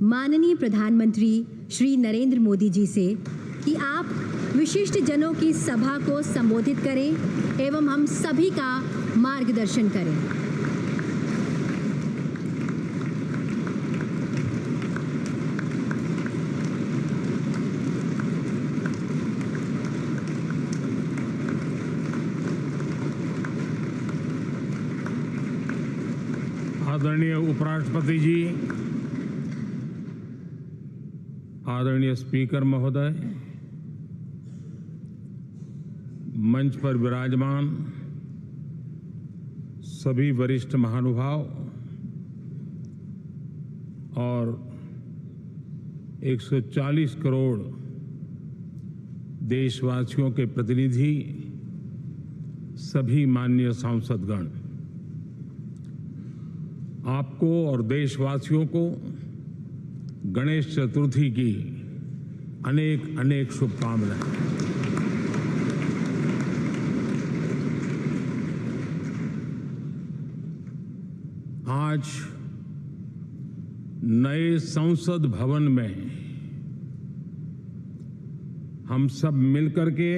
माननीय प्रधानमंत्री श्री नरेंद्र मोदी जी से कि आप विशिष्ट जनों की सभा को संबोधित करें एवं हम सभी का मार्गदर्शन करें। आदरणीय उपराष्ट्रपति जी, आदरणीय स्पीकर महोदय, मंच पर विराजमान सभी वरिष्ठ महानुभाव और 140 करोड़ देशवासियों के प्रतिनिधि, सभी माननीय सांसदगण, आपको और देशवासियों को गणेश चतुर्थी की अनेक अनेक शुभकामनाएं। आज नए संसद भवन में हम सब मिलकर के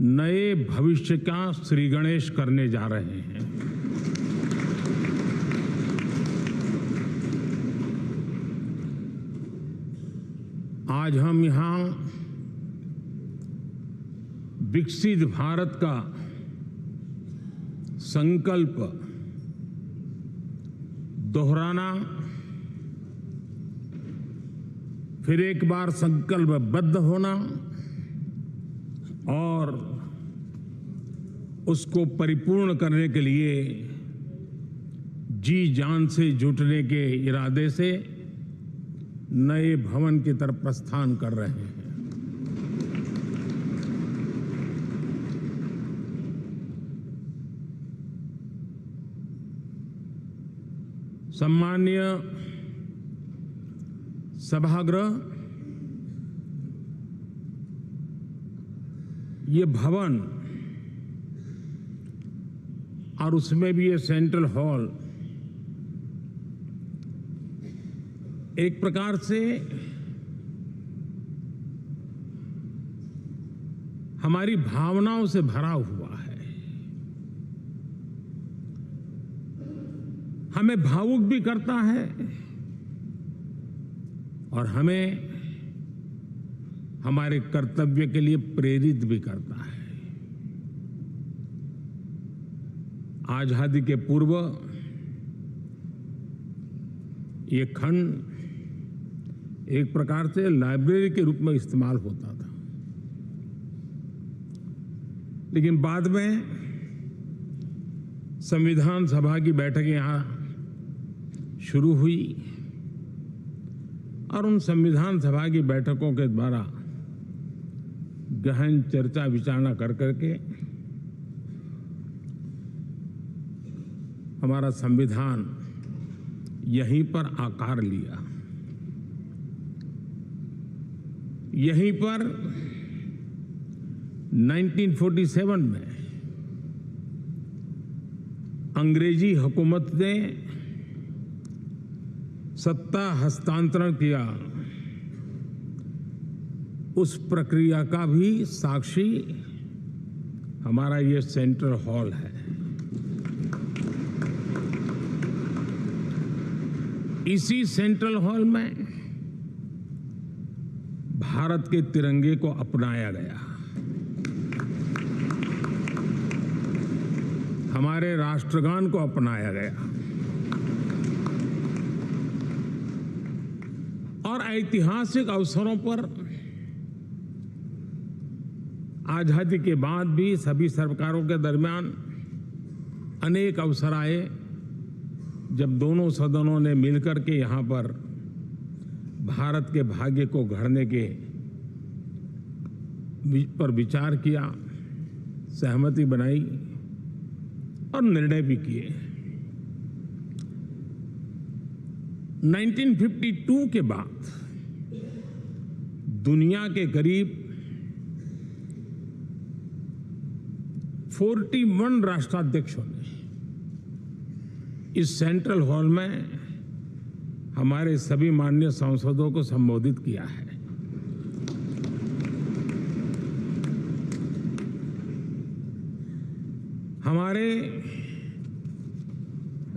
नए भविष्य का श्री गणेश करने जा रहे हैं। आज हम यहां विकसित भारत का संकल्प दोहराना, फिर एक बार संकल्पबद्ध होना और उसको परिपूर्ण करने के लिए जी जान से जुटने के इरादे से नए भवन की तरफ प्रस्थान कर रहे हैं। सम्माननीय सभागृह, ये भवन और उसमें भी ये सेंट्रल हॉल एक प्रकार से हमारी भावनाओं से भरा हुआ है। हमें भावुक भी करता है और हमें हमारे कर्तव्य के लिए प्रेरित भी करता है। आजादी के पूर्व ये खंड एक प्रकार से लाइब्रेरी के रूप में इस्तेमाल होता था, लेकिन बाद में संविधान सभा की बैठक यहां शुरू हुई और उन संविधान सभा की बैठकों के द्वारा गहन चर्चा विचारणा कर करके हमारा संविधान यहीं पर आकार लिया। यहीं पर 1947 में अंग्रेजी हुकूमत ने सत्ता हस्तांतरण किया, उस प्रक्रिया का भी साक्षी हमारा ये सेंट्रल हॉल है। इसी सेंट्रल हॉल में भारत के तिरंगे को अपनाया गया, हमारे राष्ट्रगान को अपनाया गया और ऐतिहासिक अवसरों पर आजादी के बाद भी सभी सरकारों के दरमियान अनेक अवसर आए जब दोनों सदनों ने मिलकर के यहां पर भारत के भाग्य को गढ़ने के पर विचार किया, सहमति बनाई और निर्णय भी किए। 1952 के बाद दुनिया के करीब 41 राष्ट्राध्यक्षों ने इस सेंट्रल हॉल में हमारे सभी माननीय सांसदों को संबोधित किया है। हमारे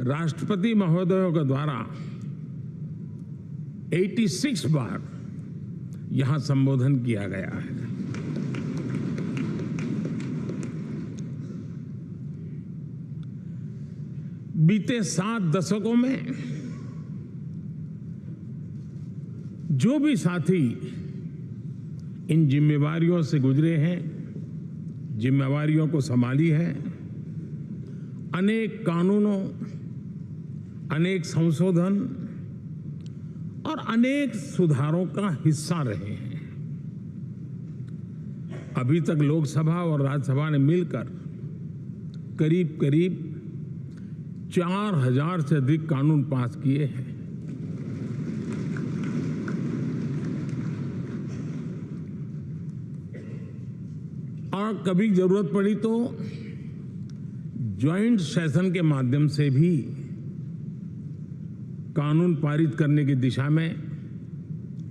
राष्ट्रपति महोदयों के द्वारा 86 बार यहां संबोधन किया गया है। बीते 7 दशकों में जो भी साथी इन जिम्मेवारियों से गुजरे हैं, जिम्मेवारियों को संभाली है, अनेक कानूनों, अनेक संशोधन और अनेक सुधारों का हिस्सा रहे हैं। अभी तक लोकसभा और राज्यसभा ने मिलकर करीब करीब 4000 से अधिक कानून पास किए हैं। और कभी जरूरत पड़ी तो ज्वाइंट सेशन के माध्यम से भी कानून पारित करने की दिशा में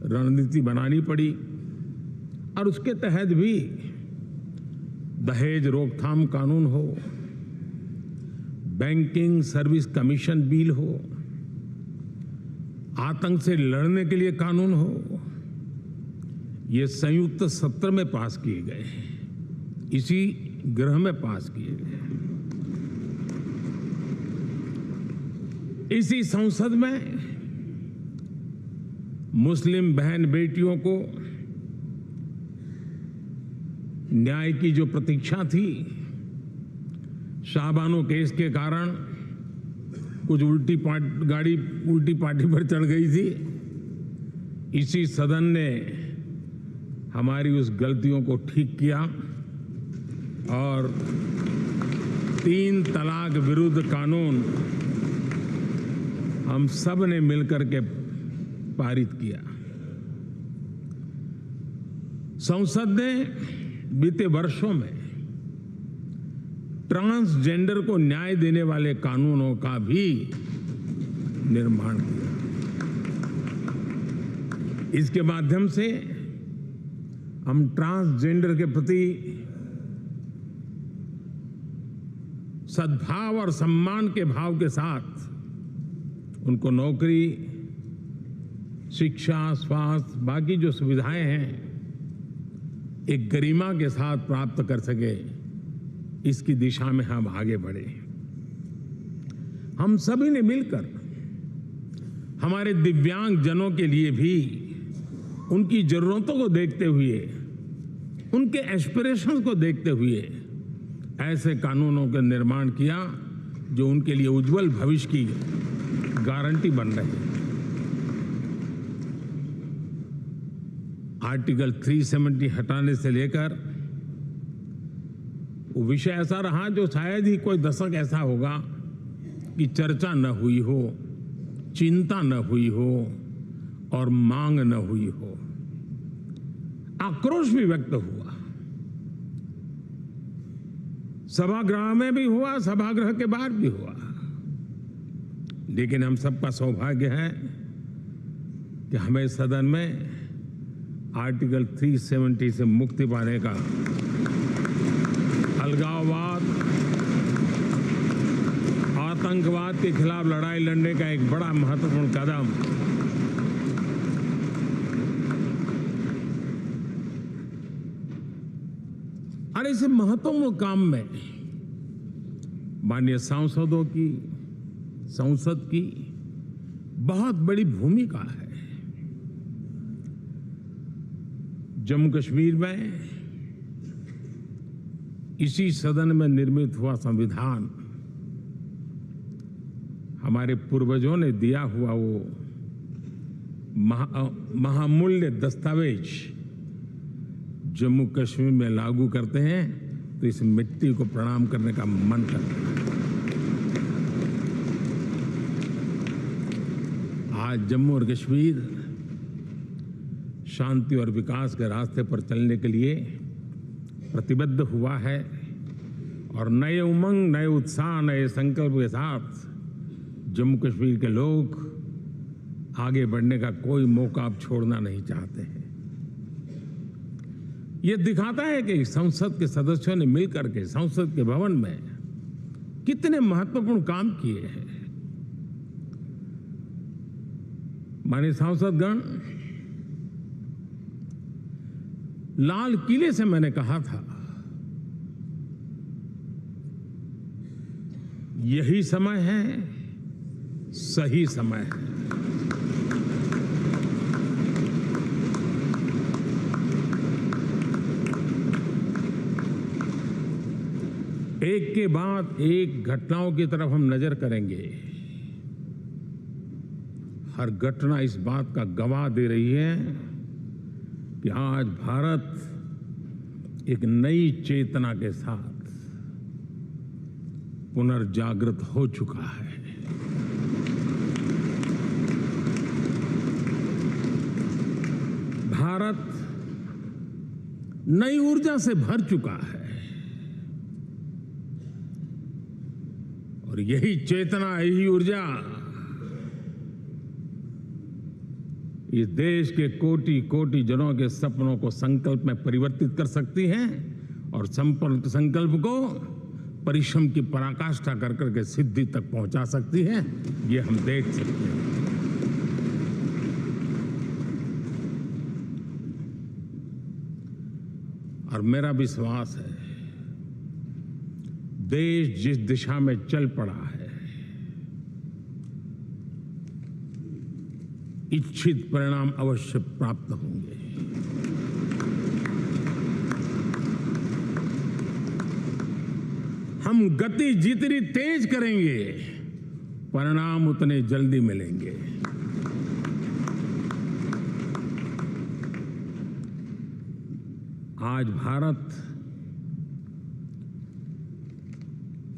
रणनीति बनानी पड़ी और उसके तहत भी दहेज रोकथाम कानून हो, बैंकिंग सर्विस कमीशन बिल हो, आतंक से लड़ने के लिए कानून हो, ये संयुक्त सत्र में पास किए गए हैं, इसी गृह में पास किए गए। इसी संसद में मुस्लिम बहन बेटियों को न्याय की जो प्रतीक्षा थी, शाहबानो केस के कारण कुछ गाड़ी उल्टी पार्टी पर चढ़ गई थी। इसी सदन ने हमारी उस गलतियों को ठीक किया और 3 तलाक विरुद्ध कानून हम सब ने मिलकर के पारित किया। संसद ने बीते वर्षों में ट्रांसजेंडर को न्याय देने वाले कानूनों का भी निर्माण किया। इसके माध्यम से हम ट्रांसजेंडर के प्रति सद्भाव और सम्मान के भाव के साथ उनको नौकरी, शिक्षा, स्वास्थ्य, बाकी जो सुविधाएं हैं, एक गरिमा के साथ प्राप्त कर सके, इसकी दिशा में हम आगे बढ़े। हम सभी ने मिलकर हमारे दिव्यांग जनों के लिए भी उनकी जरूरतों को देखते हुए, उनके एस्पिरेशंस को देखते हुए ऐसे कानूनों का निर्माण किया जो उनके लिए उज्जवल भविष्य की गारंटी बन रही है। आर्टिकल 370 हटाने से लेकर वो विषय ऐसा रहा जो शायद ही कोई दशक ऐसा होगा कि चर्चा न हुई हो, चिंता न हुई हो और मांग न हुई हो। आक्रोश भी व्यक्त हुआ, सभागृह में भी हुआ, सभागृह के बाहर भी हुआ। लेकिन हम सबका सौभाग्य है कि हमें सदन में आर्टिकल 370 से मुक्ति पाने का, अलगाववाद, आतंकवाद के खिलाफ लड़ाई लड़ने का एक बड़ा महत्वपूर्ण कदम और इस महत्वपूर्ण काम में माननीय सांसदों की, संसद की बहुत बड़ी भूमिका है। जम्मू कश्मीर में इसी सदन में निर्मित हुआ संविधान हमारे पूर्वजों ने दिया हुआ वो महामूल्य दस्तावेज जम्मू कश्मीर में लागू करते हैं तो इस मिट्टी को प्रणाम करने का मन करता है। आज जम्मू और कश्मीर शांति और विकास के रास्ते पर चलने के लिए प्रतिबद्ध हुआ है और नए उमंग, नए उत्साह, नए संकल्प के साथ जम्मू कश्मीर के लोग आगे बढ़ने का कोई मौका आप छोड़ना नहीं चाहते हैं। यह दिखाता है कि संसद के सदस्यों ने मिलकर के संसद के भवन में कितने महत्वपूर्ण काम किए हैं। माननीय सांसदगण, लाल किले से मैंने कहा था, यही समय है, सही समय है। एक के बाद एक घटनाओं की तरफ हम नजर करेंगे। हर घटना इस बात का गवाह दे रही है कि आज भारत एक नई चेतना के साथ पुनर्जागृत हो चुका है। भारत नई ऊर्जा से भर चुका है और यही चेतना, यही ऊर्जा इस देश के कोटि कोटि जनों के सपनों को संकल्प में परिवर्तित कर सकती है और संकल्प को परिश्रम की पराकाष्ठा कर करके सिद्धि तक पहुंचा सकती है। ये हम देख सकते हैं। और मेरा विश्वास है, देश जिस दिशा में चल पड़ा है, इच्छित परिणाम अवश्य प्राप्त होंगे। हम गति जितनी तेज करेंगे, परिणाम उतने जल्दी मिलेंगे। आज भारत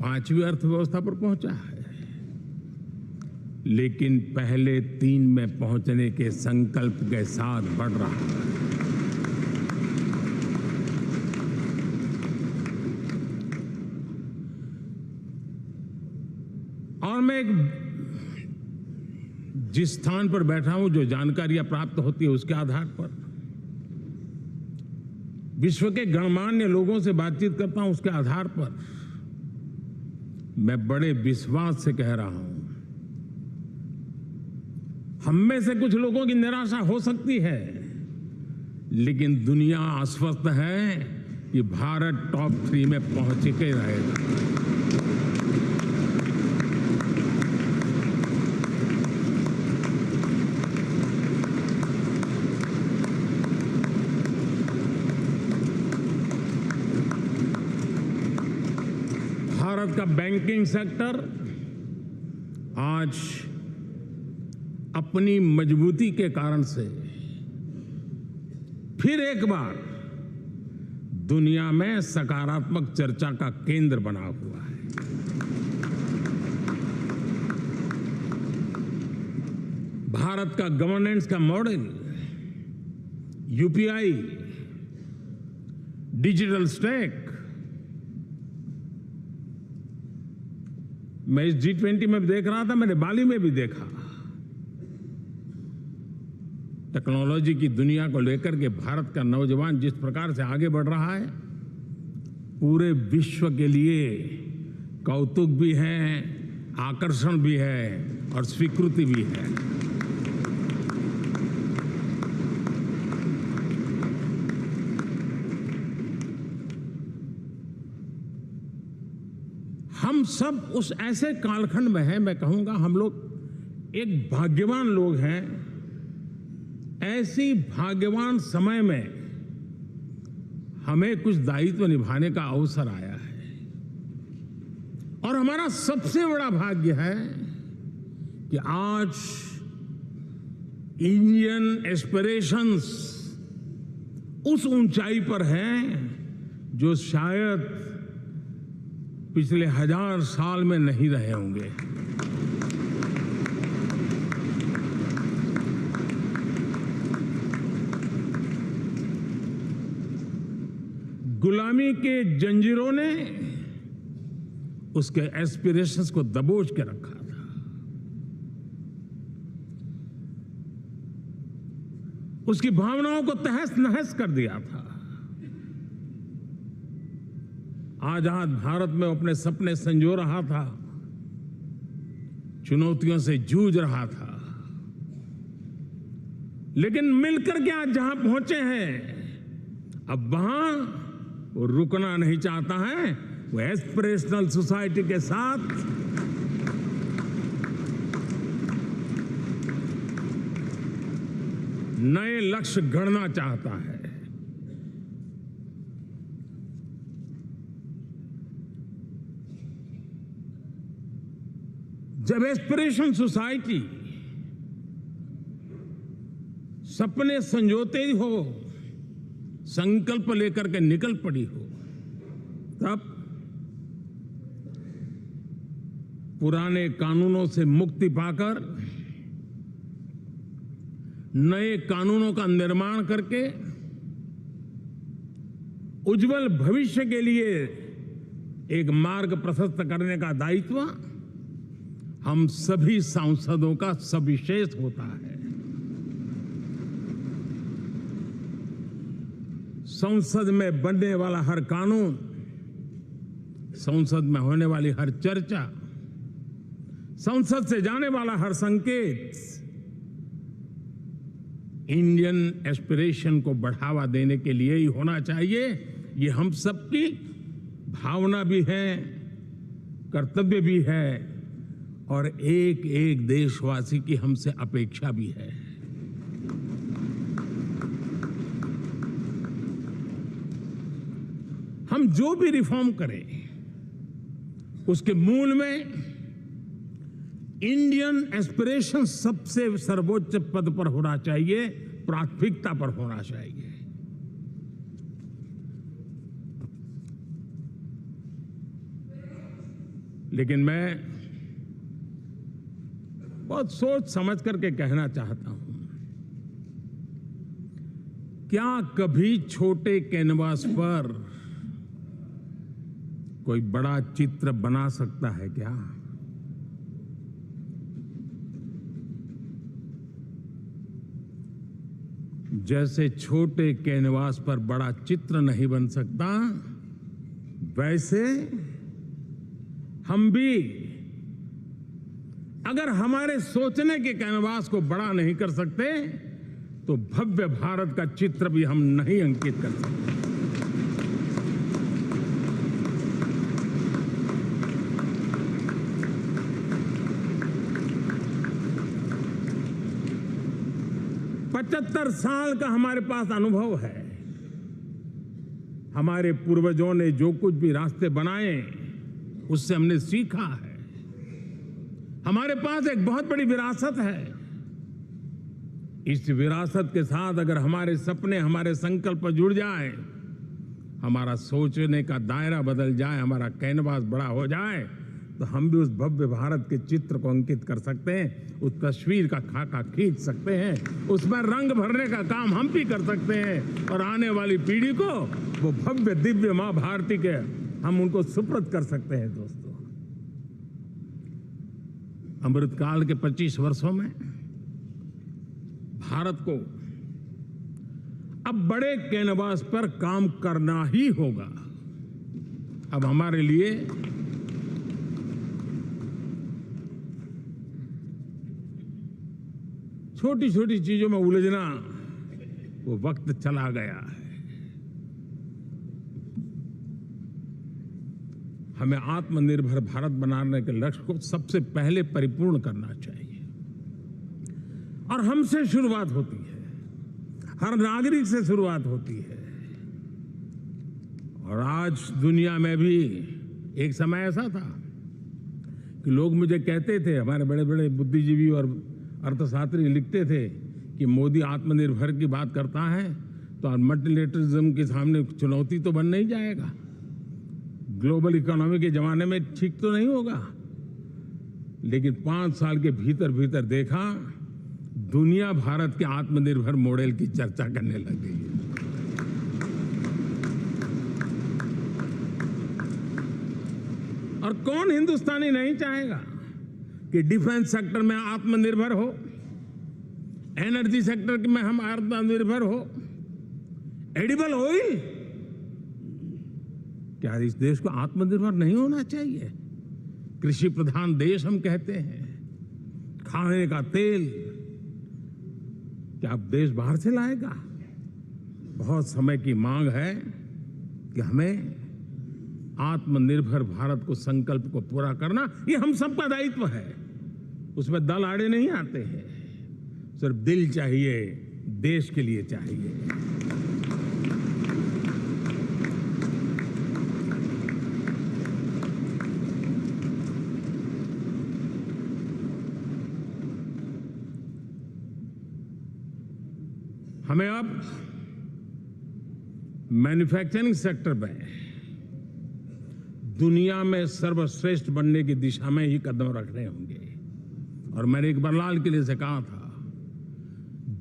5वीं अर्थव्यवस्था पर पहुंचा है, लेकिन पहले 3 में पहुंचने के संकल्प के साथ बढ़ रहा है। और मैं जिस स्थान पर बैठा हूं, जो जानकारियां प्राप्त होती है, उसके आधार पर विश्व के गणमान्य लोगों से बातचीत करता हूं, उसके आधार पर मैं बड़े विश्वास से कह रहा हूं, हम में से कुछ लोगों की निराशा हो सकती है, लेकिन दुनिया आश्वस्त है कि भारत टॉप 3 में पहुंच के रहेगा। भारत का बैंकिंग सेक्टर आज अपनी मजबूती के कारण से फिर एक बार दुनिया में सकारात्मक चर्चा का केंद्र बना हुआ है। भारत का गवर्नेंस का मॉडल, यूपीआई, डिजिटल स्टैक, मैं इस G20 में देख रहा था, मैंने बाली में भी देखा। टेक्नोलॉजी की दुनिया को लेकर के भारत का नौजवान जिस प्रकार से आगे बढ़ रहा है, पूरे विश्व के लिए कौतुक भी है, आकर्षण भी है और स्वीकृति भी है। हम सब उस ऐसे कालखंड में हैं, मैं कहूंगा हम लोग एक भाग्यवान लोग हैं। ऐसी भाग्यवान समय में हमें कुछ दायित्व निभाने का अवसर आया है और हमारा सबसे बड़ा भाग्य है कि आज इंडियन एस्पिरेशंस उस ऊंचाई पर हैं जो शायद पिछले 1000 साल में नहीं रहे होंगे। गुलामी के जंजीरों ने उसके एस्पिरेशंस को दबोच के रखा था। उसकी भावनाओं को तहस नहस कर दिया था। आजाद भारत में अपने सपने संजो रहा था, चुनौतियों से जूझ रहा था, लेकिन मिलकर के आज जहां पहुंचे हैं, अब वहां वो रुकना नहीं चाहता है। वो एस्पिरेशनल सोसाइटी के साथ नए लक्ष्य गढ़ना चाहता है। जब एस्पिरेशन सोसाइटी सपने संजोते ही हो, संकल्प लेकर के निकल पड़ी हो, तब पुराने कानूनों से मुक्ति पाकर नए कानूनों का निर्माण करके उज्जवल भविष्य के लिए एक मार्ग प्रशस्त करने का दायित्व हम सभी सांसदों का सविशेष होता है। संसद में बनने वाला हर कानून, संसद में होने वाली हर चर्चा, संसद से जाने वाला हर संकेत इंडियन एस्पिरेशन को बढ़ावा देने के लिए ही होना चाहिए। ये हम सबकी भावना भी है, कर्तव्य भी है और एक एक देशवासी की हमसे अपेक्षा भी है। हम जो भी रिफॉर्म करें, उसके मूल में इंडियन एस्पिरेशन सबसे सर्वोच्च पद पर होना चाहिए, प्राथमिकता पर होना चाहिए। लेकिन मैं बहुत सोच समझ करके कहना चाहता हूं, क्या कभी छोटे कैनवास पर कोई बड़ा चित्र बना सकता है क्या? जैसे छोटे कैनवास पर बड़ा चित्र नहीं बन सकता, वैसे हम भी अगर हमारे सोचने के कैनवास को बड़ा नहीं कर सकते, तो भव्य भारत का चित्र भी हम नहीं अंकित कर सकते। पचहत्तर साल का हमारे पास अनुभव है। हमारे पूर्वजों ने जो कुछ भी रास्ते बनाए, उससे हमने सीखा है। हमारे पास एक बहुत बड़ी विरासत है। इस विरासत के साथ अगर हमारे सपने, हमारे संकल्प जुड़ जाए, हमारा सोचने का दायरा बदल जाए, हमारा कैनवास बड़ा हो जाए, तो हम भी उस भव्य भारत के चित्र को अंकित कर सकते हैं, उस तस्वीर का खाका खींच सकते हैं, उसमें रंग भरने का काम हम भी कर सकते हैं और आने वाली पीढ़ी को वो भव्य दिव्य मां भारती के हम उनको सुपुर्द कर सकते हैं। दोस्तों, अमृतकाल के 25 वर्षों में भारत को अब बड़े कैनवास पर काम करना ही होगा। अब हमारे लिए छोटी छोटी चीजों में उलझना वो वक्त चला गया है। हमें आत्मनिर्भर भारत बनाने के लक्ष्य को सबसे पहले परिपूर्ण करना चाहिए और हमसे शुरुआत होती है, हर नागरिक से शुरुआत होती है। और आज दुनिया में भी एक समय ऐसा था कि लोग मुझे कहते थे, हमारे बड़े बड़े बुद्धिजीवी और अर्थशास्त्री लिखते थे कि मोदी आत्मनिर्भर की बात करता है तो मल्टीलेटरलिज्म के सामने चुनौती तो बन नहीं जाएगा, ग्लोबल इकोनॉमी के जमाने में ठीक तो नहीं होगा। लेकिन 5 साल के भीतर भीतर देखा, दुनिया भारत के आत्मनिर्भर मॉडल की चर्चा करने लग गई है। और कौन हिंदुस्तानी नहीं चाहेगा कि डिफेंस सेक्टर में आत्मनिर्भर हो, एनर्जी सेक्टर में हम आत्मनिर्भर हो, एडिबल ऑयल, क्या इस देश को आत्मनिर्भर नहीं होना चाहिए? कृषि प्रधान देश हम कहते हैं। खाने का तेल क्या अब देश बाहर से लाएगा? बहुत समय की मांग है कि हमें आत्मनिर्भर भारत को संकल्प को पूरा करना, ये हम सबका दायित्व है। उसमें दल आड़े नहीं आते हैं, सिर्फ दिल चाहिए, देश के लिए चाहिए। हमें अब मैन्युफैक्चरिंग सेक्टर में दुनिया में सर्वश्रेष्ठ बनने की दिशा में ही कदम रखने होंगे। और मैंने एक बार लाल किले से कहा था,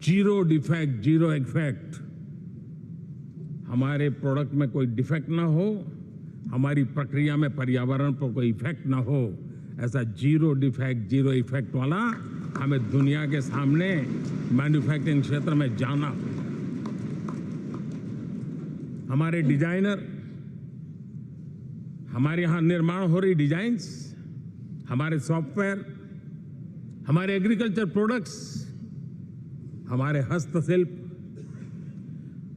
जीरो डिफेक्ट जीरो इफेक्ट। हमारे प्रोडक्ट में कोई डिफेक्ट ना हो, हमारी प्रक्रिया में पर्यावरण पर कोई इफेक्ट ना हो, ऐसा जीरो डिफेक्ट जीरो इफेक्ट वाला हमें दुनिया के सामने मैन्युफैक्चरिंग क्षेत्र में जाना हो। हमारे डिजाइनर, हमारे यहां निर्माण हो रही डिजाइन्स, हमारे सॉफ्टवेयर, हमारे एग्रीकल्चर प्रोडक्ट्स, हमारे हस्तशिल्प,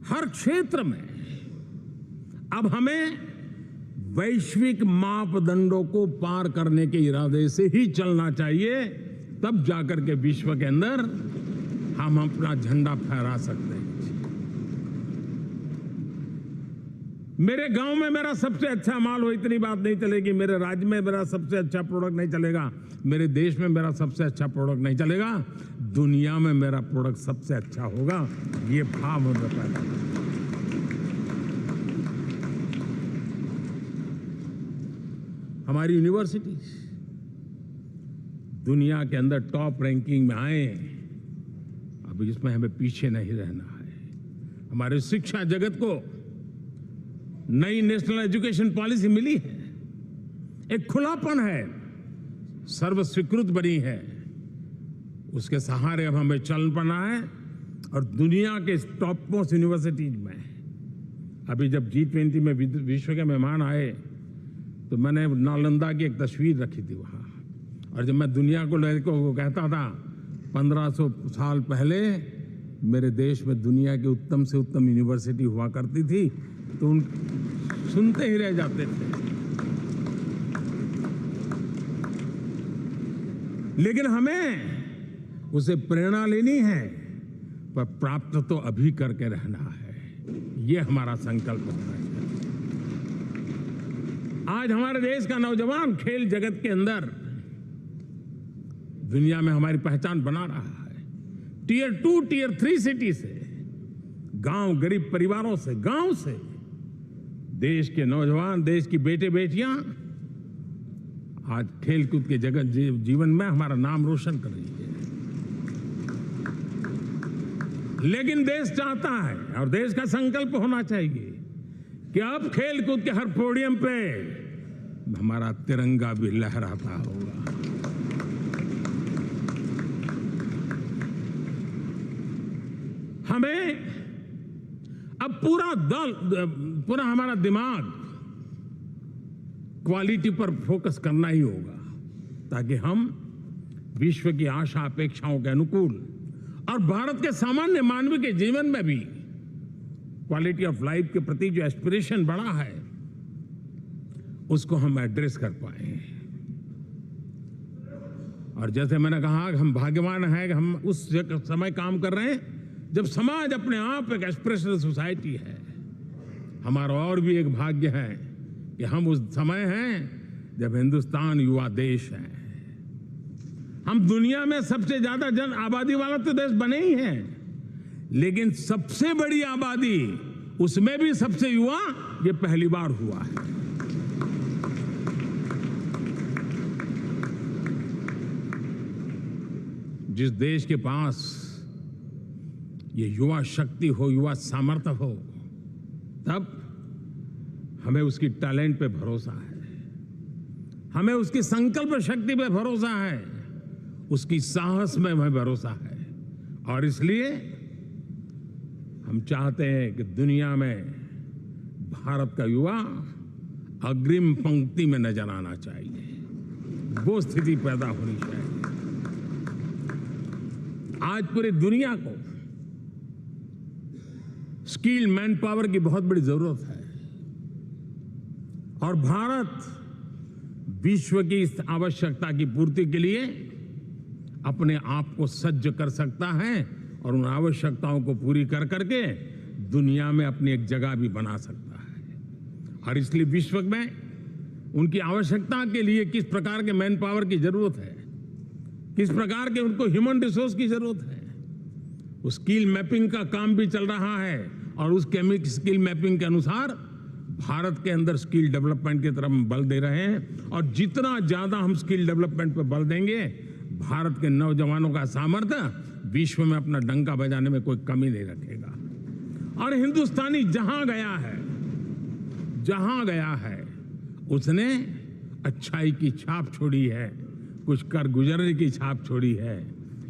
हर क्षेत्र में अब हमें वैश्विक मापदंडों को पार करने के इरादे से ही चलना चाहिए, तब जाकर के विश्व के अंदर हम अपना झंडा फहरा सकते हैं। मेरे गांव में मेरा सबसे अच्छा माल हो, इतनी बात नहीं चलेगी। मेरे राज्य में मेरा सबसे अच्छा प्रोडक्ट नहीं चलेगा, मेरे देश में मेरा सबसे अच्छा प्रोडक्ट नहीं चलेगा, दुनिया में मेरा प्रोडक्ट सबसे अच्छा होगा। ये भाव होना पैदा। हमारी यूनिवर्सिटीज दुनिया के अंदर टॉप रैंकिंग में आए, अब इसमें हमें पीछे नहीं रहना है। हमारे शिक्षा जगत को नई नेशनल एजुकेशन पॉलिसी मिली है, एक खुलापन है, सर्व स्वीकृत बनी है। उसके सहारे अब हमें चल पड़ना है। और दुनिया के टॉप मोस्ट यूनिवर्सिटीज में अभी जब G20 में विश्व के मेहमान आए तो मैंने नालंदा की एक तस्वीर रखी थी वहां। और जब मैं दुनिया को कहता था 1500 साल पहले मेरे देश में दुनिया की उत्तम से उत्तम यूनिवर्सिटी हुआ करती थी, तो उन सुनते ही रह जाते थे। लेकिन हमें उसे प्रेरणा लेनी है, पर प्राप्त तो अभी करके रहना है। ये हमारा संकल्प होना है। आज हमारे देश का नौजवान खेल जगत के अंदर दुनिया में हमारी पहचान बना रहा है। टियर 2 टियर 3 सिटी से, गांव गरीब परिवारों से, गांव से देश के नौजवान, देश की बेटे बेटियां आज खेलकूद के जगत जीवन में हमारा नाम रोशन कर रही है। लेकिन देश चाहता है और देश का संकल्प होना चाहिए कि अब खेलकूद के हर पोडियम पे हमारा तिरंगा भी लहराता होगा। हमें अब पूरा हमारा दिमाग क्वालिटी पर फोकस करना ही होगा, ताकि हम विश्व की आशा अपेक्षाओं के अनुकूल और भारत के सामान्य मानव के जीवन में भी क्वालिटी ऑफ लाइफ के प्रति जो एस्पिरेशन बढ़ा है उसको हम एड्रेस कर पाए। और जैसे मैंने कहा, हम भाग्यवान हैं कि हम उस समय काम कर रहे हैं जब समाज अपने आप एक एस्पिरेशनल सोसाइटी है। हमारा और भी एक भाग्य है कि हम उस समय हैं जब हिंदुस्तान युवा देश है। हम दुनिया में सबसे ज्यादा जन आबादी वाला तो देश बने ही हैं, लेकिन सबसे बड़ी आबादी, उसमें भी सबसे युवा, ये पहली बार हुआ है। जिस देश के पास ये युवा शक्ति हो, युवा सामर्थ्य हो, तब हमें उसकी टैलेंट पे भरोसा है, हमें उसकी संकल्प शक्ति पे भरोसा है, उसकी साहस में हमें भरोसा है और इसलिए हम चाहते हैं कि दुनिया में भारत का युवा अग्रिम पंक्ति में नजर आना चाहिए, वो स्थिति पैदा होनी चाहिए। आज पूरी दुनिया को स्किल्ड मैन पावर की बहुत बड़ी जरूरत है और भारत विश्व की इस आवश्यकता की पूर्ति के लिए अपने आप को सज्ज कर सकता है और उन आवश्यकताओं को पूरी कर करके दुनिया में अपनी एक जगह भी बना सकता है। और इसलिए विश्व में उनकी आवश्यकता के लिए किस प्रकार के मैन पावर की जरूरत है, किस प्रकार के उनको ह्यूमन रिसोर्स की जरूरत है, उस स्किल मैपिंग का काम भी चल रहा है और उस स्किल मैपिंग के अनुसार भारत के अंदर स्किल डेवलपमेंट की तरफ हम बल दे रहे हैं। और जितना ज्यादा हम स्किल डेवलपमेंट पर बल देंगे, भारत के नौजवानों का सामर्थ्य विश्व में अपना डंका बजाने में कोई कमी नहीं रखेगा। और हिंदुस्तानी जहां गया है उसने अच्छाई की छाप छोड़ी है, कुछ कर गुजरने की छाप छोड़ी है।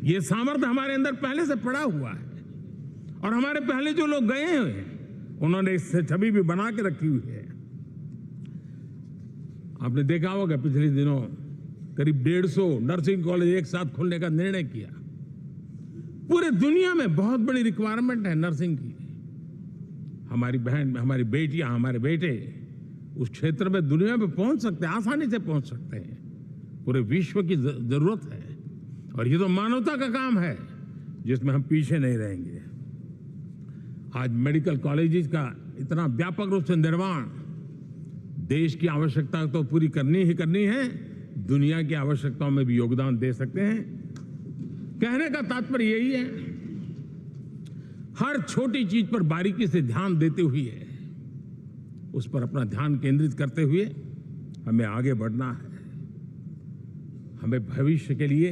ये सामर्थ्य हमारे अंदर पहले से पड़ा हुआ है और हमारे पहले जो लोग गए हैं उन्होंने इससे छवि भी बना के रखी हुई है। आपने देखा होगा पिछले दिनों करीब 150 नर्सिंग कॉलेज एक साथ खोलने का निर्णय किया। पूरे दुनिया में बहुत बड़ी रिक्वायरमेंट है नर्सिंग की। हमारी बहन, हमारी बेटियां, हमारे बेटे उस क्षेत्र में दुनिया में पहुंच सकते हैं, आसानी से पहुंच सकते हैं। पूरे विश्व की जरूरत है और ये तो मानवता का काम है जिसमें हम पीछे नहीं रहेंगे। आज मेडिकल कॉलेजेस का इतना व्यापक रूप से निर्माण, देश की आवश्यकता तो पूरी करनी ही करनी है, दुनिया की आवश्यकताओं में भी योगदान दे सकते हैं। कहने का तात्पर्य यही है, हर छोटी चीज पर बारीकी से ध्यान देते हुए, उस पर अपना ध्यान केंद्रित करते हुए हमें आगे बढ़ना है। हमें भविष्य के लिए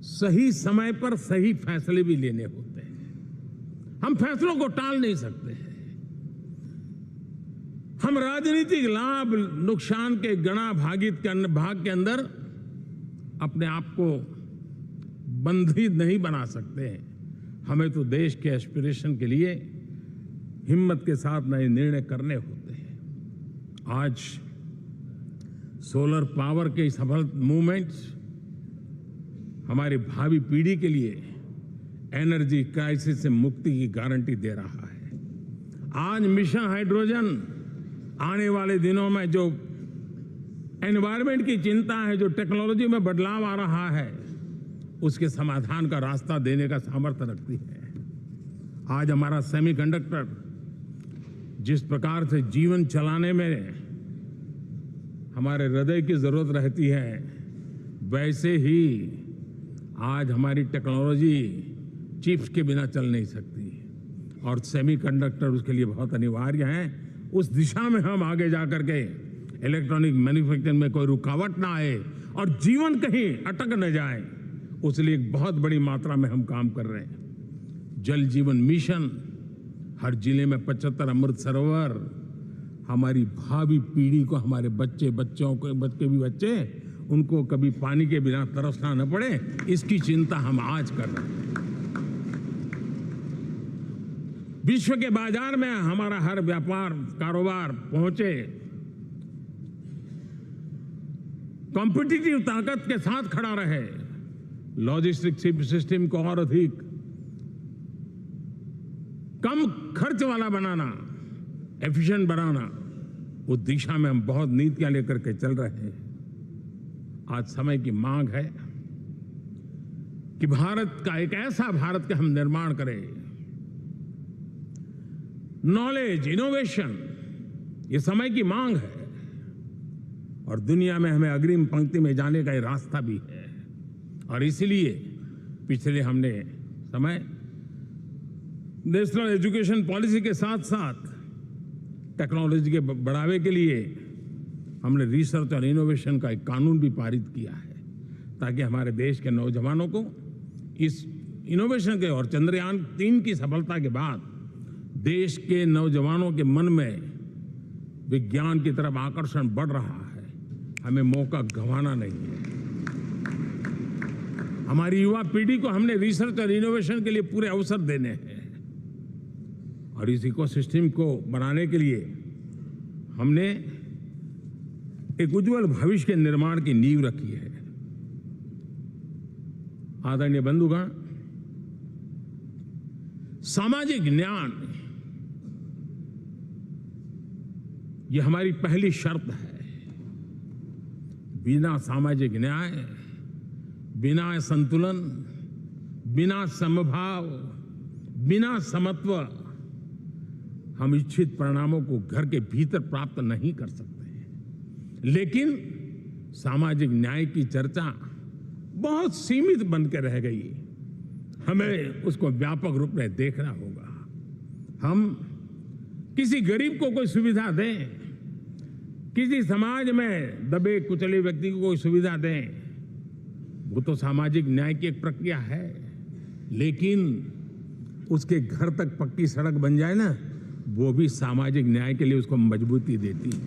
सही समय पर सही फैसले भी लेने होते हैं। हम फैसलों को टाल नहीं सकते हैं। हम राजनीतिक लाभ नुकसान के गणा भाग के अंदर अपने आप को बंधित नहीं बना सकते हैं। हमें तो देश के एस्पिरेशन के लिए हिम्मत के साथ नए निर्णय करने होते हैं। आज सोलर पावर के सफल मूवमेंट्स हमारी भावी पीढ़ी के लिए एनर्जी क्राइसिस से मुक्ति की गारंटी दे रहा है। आज मिशन हाइड्रोजन आने वाले दिनों में जो एनवायरमेंट की चिंता है, जो टेक्नोलॉजी में बदलाव आ रहा है, उसके समाधान का रास्ता देने का सामर्थ्य रखती है। आज हमारा सेमीकंडक्टर जिस प्रकार से जीवन चलाने में हमारे हृदय की जरूरत रहती है, वैसे ही आज हमारी टेक्नोलॉजी चिप्स के बिना चल नहीं सकती और सेमीकंडक्टर उसके लिए बहुत अनिवार्य है। उस दिशा में हम आगे जाकर के इलेक्ट्रॉनिक मैन्युफैक्चरिंग में कोई रुकावट ना आए और जीवन कहीं अटक न जाए, उसलिए एक बहुत बड़ी मात्रा में हम काम कर रहे हैं। जल जीवन मिशन, हर जिले में 75 अमृत सरोवर, हमारी भावी पीढ़ी को, हमारे बच्चों को उनको कभी पानी के बिना तरसना न पड़े, इसकी चिंता हम आज कर रहे हैं। विश्व के बाजार में हमारा हर व्यापार कारोबार पहुंचे, कॉम्पिटिटिव ताकत के साथ खड़ा रहे, लॉजिस्टिक सिस्टम को और अधिक कम खर्च वाला बनाना, एफिशिएंट बनाना, उस दिशा में हम बहुत नीतियां लेकर के चल रहे हैं। आज समय की मांग है कि भारत का एक ऐसा भारत का हम निर्माण करें। नॉलेज, इनोवेशन, ये समय की मांग है और दुनिया में हमें अग्रिम पंक्ति में जाने का ये रास्ता भी है। और इसलिए पिछले हमने समय नेशनल एजुकेशन पॉलिसी के साथ साथ टेक्नोलॉजी के बढ़ावे के लिए हमने रिसर्च और इनोवेशन का एक कानून भी पारित किया है, ताकि हमारे देश के नौजवानों को इस इनोवेशन के और चंद्रयान 3 की सफलता के बाद देश के नौजवानों के मन में विज्ञान की तरफ आकर्षण बढ़ रहा है। हमें मौका गंवाना नहीं है। हमारी युवा पीढ़ी को हमने रिसर्च और इनोवेशन के लिए पूरे अवसर देने हैं और इस इकोसिस्टम को बनाने के लिए हमने एक उज्जवल भविष्य के निर्माण की नींव रखी है। आदरणीय बंधुगण, सामाजिक न्याय ये हमारी पहली शर्त है। बिना सामाजिक न्याय, बिना संतुलन, बिना समभाव, बिना समत्व हम इच्छित परिणामों को घर के भीतर प्राप्त नहीं कर सकते। लेकिन सामाजिक न्याय की चर्चा बहुत सीमित बन के रह गई। हमें उसको व्यापक रूप में देखना होगा। हम किसी गरीब को कोई सुविधा दें, किसी समाज में दबे कुचले व्यक्ति को कोई सुविधा दें, वो तो सामाजिक न्याय की एक प्रक्रिया है। लेकिन उसके घर तक पक्की सड़क बन जाए ना, वो भी सामाजिक न्याय के लिए उसको मजबूती देती है।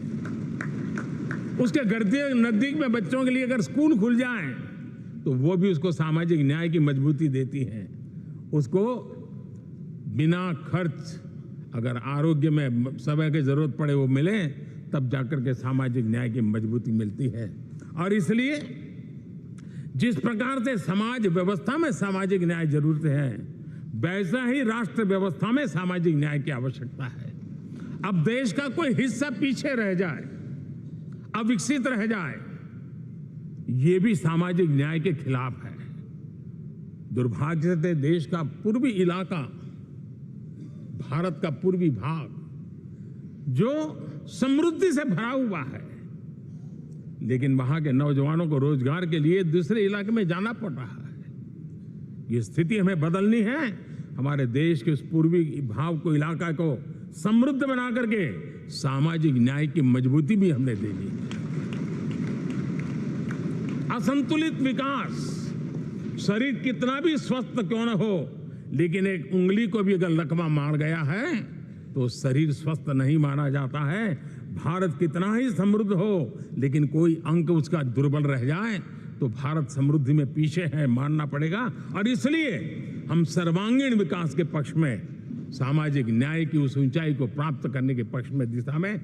उसके घर के नजदीक में बच्चों के लिए अगर स्कूल खुल जाए तो वो भी उसको सामाजिक न्याय की मजबूती देती है। उसको बिना खर्च अगर आरोग्य में समय की जरूरत पड़े वो मिले, तब जाकर के सामाजिक न्याय की मजबूती मिलती है। और इसलिए जिस प्रकार से समाज व्यवस्था में सामाजिक न्याय जरूरत है, वैसा ही राष्ट्र व्यवस्था में सामाजिक न्याय की आवश्यकता है। अब देश का कोई हिस्सा पीछे रह जाए, अविकसित रह जाए, ये भी सामाजिक न्याय के खिलाफ है। दुर्भाग्य से देश का पूर्वी इलाका, भारत का पूर्वी भाग जो समृद्धि से भरा हुआ है, लेकिन वहां के नौजवानों को रोजगार के लिए दूसरे इलाके में जाना पड़ रहा है। ये स्थिति हमें बदलनी है। हमारे देश के उस पूर्वी भाग को, इलाका को समृद्ध बना करके सामाजिक न्याय की मजबूती भी हमने देनी है। असंतुलित विकास, शरीर कितना भी स्वस्थ क्यों न हो, लेकिन एक उंगली को भी अगर लकवा मार गया है तो शरीर स्वस्थ नहीं माना जाता है। भारत कितना ही समृद्ध हो, लेकिन कोई अंग उसका दुर्बल रह जाए तो भारत समृद्धि में पीछे है, मानना पड़ेगा। और इसलिए हम सर्वांगीण विकास के पक्ष में, सामाजिक न्याय की उस ऊंचाई को प्राप्त करने के पक्ष में, दिशा में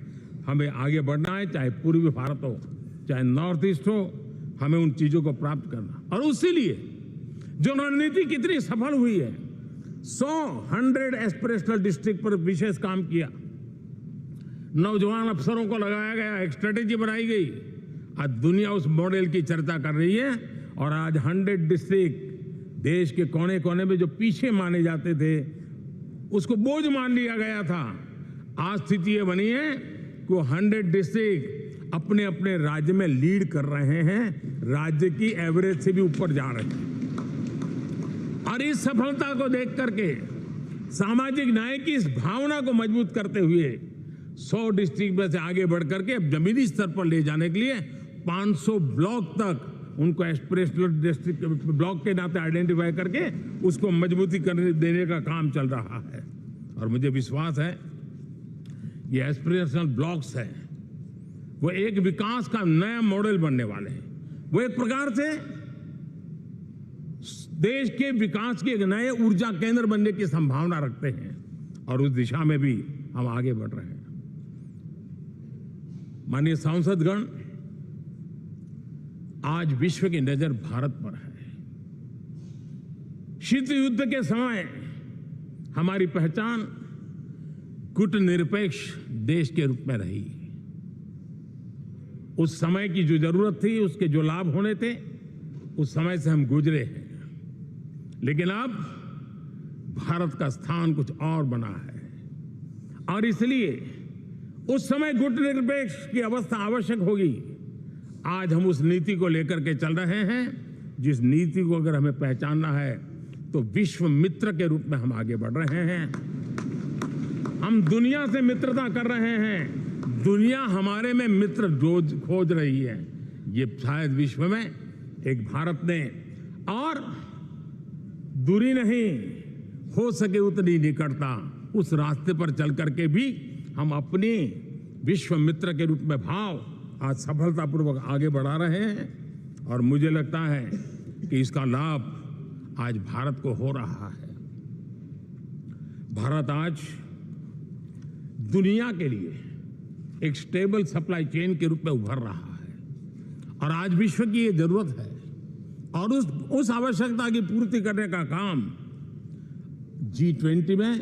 हमें आगे बढ़ना है। चाहे पूर्वी भारत हो, चाहे नॉर्थ ईस्ट हो, हमें उन चीजों को प्राप्त करना। और उसी लिए जो रणनीति कितनी सफल हुई है, 100 एस्पिरेशनल डिस्ट्रिक्ट पर विशेष काम किया, नौजवान अफसरों को लगाया गया, एक स्ट्रेटेजी बनाई गई। आज दुनिया उस मॉडल की चर्चा कर रही है और आज 100 डिस्ट्रिक्ट देश के कोने कोने में जो पीछे माने जाते थे, उसको बोझ मान लिया गया था। आज स्थिति ये बनी है कि 100 डिस्ट्रिक्ट अपने अपने राज्य में लीड कर रहे हैं, राज्य की एवरेज से भी ऊपर जा रहे हैं। और इस सफलता को देख करके, सामाजिक न्याय की इस भावना को मजबूत करते हुए 100 डिस्ट्रिक्ट में से आगे बढ़ करके अब जमीनी स्तर पर ले जाने के लिए 500 ब्लॉक तक उनको एस्पिरेशनल डिस्ट्रिक्ट ब्लॉक के नाते आइडेंटिफाई करके उसको मजबूती करने देने का काम चल रहा है। और मुझे विश्वास है ये एस्पिरेशनल ब्लॉक्स हैं, वो एक विकास का नया मॉडल बनने वाले हैं। वो एक प्रकार से देश के विकास के एक नए ऊर्जा केंद्र बनने की संभावना रखते हैं और उस दिशा में भी हम आगे बढ़ रहे हैं। माननीय सांसदगण, आज विश्व की नजर भारत पर है। शीत युद्ध के समय हमारी पहचान कूटनिरपेक्ष देश के रूप में रही। उस समय की जो जरूरत थी, उसके जो लाभ होने थे, उस समय से हम गुजरे हैं। लेकिन अब भारत का स्थान कुछ और बना है और इसलिए उस समय कूटनिरपेक्ष की अवस्था आवश्यक होगी। आज हम उस नीति को लेकर के चल रहे हैं, जिस नीति को अगर हमें पहचानना है तो विश्व मित्र के रूप में हम आगे बढ़ रहे हैं। हम दुनिया से मित्रता कर रहे हैं, दुनिया हमारे में मित्र खोज रही है। ये शायद विश्व में एक भारत ने, और दूरी नहीं, हो सके उतनी निकटता, उस रास्ते पर चल करके भी हम अपनी विश्व मित्र के रूप में भाव आज सफलतापूर्वक आगे बढ़ा रहे हैं। और मुझे लगता है कि इसका लाभ आज भारत को हो रहा है। भारत आज दुनिया के लिए एक स्टेबल सप्लाई चेन के रूप में उभर रहा है और आज विश्व की ये जरूरत है और उस आवश्यकता की पूर्ति करने का काम G20 में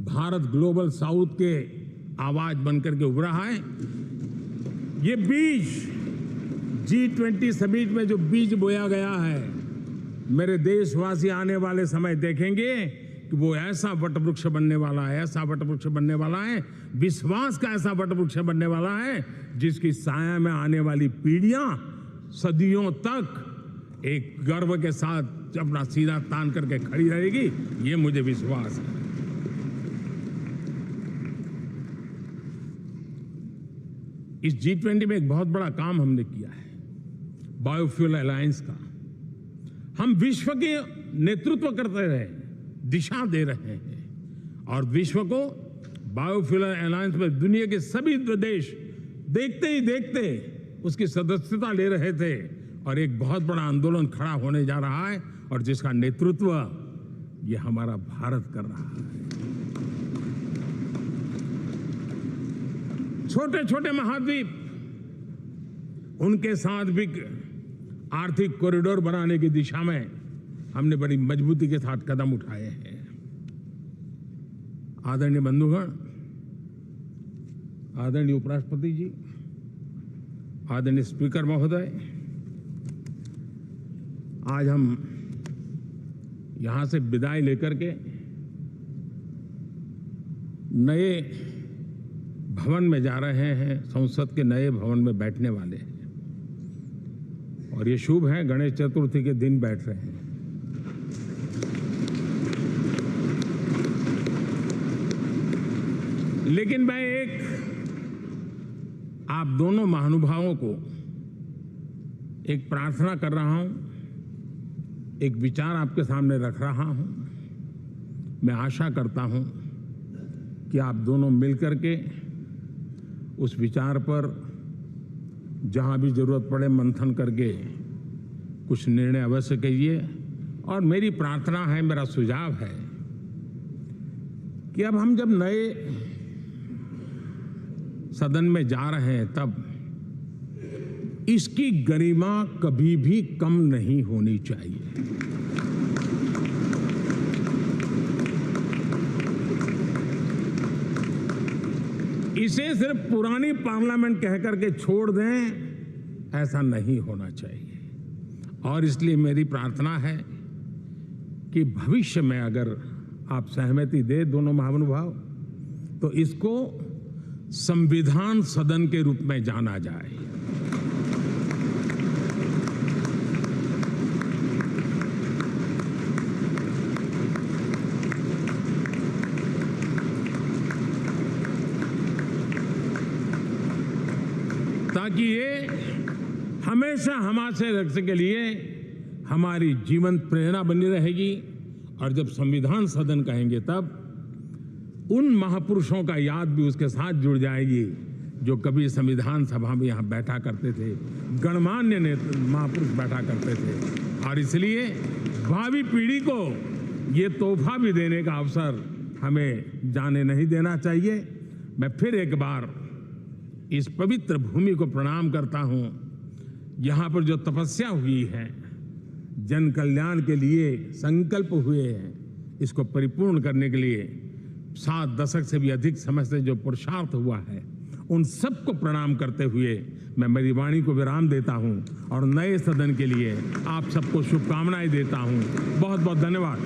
भारत ग्लोबल साउथ के आवाज बनकर के उभरा है। ये बीज G20 समिट में जो बीज बोया गया है, मेरे देशवासी आने वाले समय देखेंगे कि वो ऐसा वटवृक्ष बनने वाला है, ऐसा वटवृक्ष बनने वाला है, विश्वास का ऐसा वटवृक्ष बनने वाला है जिसकी साया में आने वाली पीढ़ियां सदियों तक एक गर्व के साथ अपना सीधा तान करके खड़ी रहेगी। ये मुझे विश्वास है। इस G20 में एक बहुत बड़ा काम हमने किया है, बायोफ्यूल अलायंस का। हम विश्व के नेतृत्व करते रहे, दिशा दे रहे हैं और विश्व को बायोफ्यूल अलायंस में दुनिया के सभी देश देखते ही देखते उसकी सदस्यता ले रहे थे और एक बहुत बड़ा आंदोलन खड़ा होने जा रहा है और जिसका नेतृत्व ये हमारा भारत कर रहा है। छोटे छोटे महाद्वीप, उनके साथ भी आर्थिक कॉरिडोर बनाने की दिशा में हमने बड़ी मजबूती के साथ कदम उठाए हैं। आदरणीय बंधुगण, आदरणीय उपराष्ट्रपति जी, आदरणीय स्पीकर महोदय, आज हम यहां से विदाई लेकर के नए भवन में जा रहे हैं, संसद के नए भवन में बैठने वाले हैं और ये शुभ है, गणेश चतुर्थी के दिन बैठ रहे हैं। लेकिन मैं आप दोनों महानुभावों को एक प्रार्थना कर रहा हूं, एक विचार आपके सामने रख रहा हूं। मैं आशा करता हूं कि आप दोनों मिलकर के उस विचार पर जहां भी जरूरत पड़े मंथन करके कुछ निर्णय अवश्य कीजिए। और मेरी प्रार्थना है, मेरा सुझाव है कि अब हम जब नए सदन में जा रहे हैं तब इसकी गरिमा कभी भी कम नहीं होनी चाहिए। इसे सिर्फ पुरानी पार्लियामेंट कहकर के छोड़ दें, ऐसा नहीं होना चाहिए। और इसलिए मेरी प्रार्थना है कि भविष्य में अगर आप सहमति दे दोनों महानुभाव, तो इसको संविधान सदन के रूप में जाना जाए। ताकि ये हमेशा हमारे रक्षा के लिए हमारी जीवन प्रेरणा बनी रहेगी। और जब संविधान सदन कहेंगे तब उन महापुरुषों का याद भी उसके साथ जुड़ जाएगी जो कभी संविधान सभा में यहाँ बैठा करते थे, गणमान्य महापुरुष बैठा करते थे। और इसलिए भावी पीढ़ी को ये तोहफा भी देने का अवसर हमें जाने नहीं देना चाहिए। मैं फिर एक बार इस पवित्र भूमि को प्रणाम करता हूँ। यहाँ पर जो तपस्या हुई है, जन कल्याण के लिए संकल्प हुए हैं, इसको परिपूर्ण करने के लिए 7 दशक से भी अधिक समय से जो पुरुषार्थ हुआ है, उन सबको प्रणाम करते हुए मैं मेरी वाणी को विराम देता हूं और नए सदन के लिए आप सबको शुभकामनाएं देता हूं। बहुत बहुत धन्यवाद।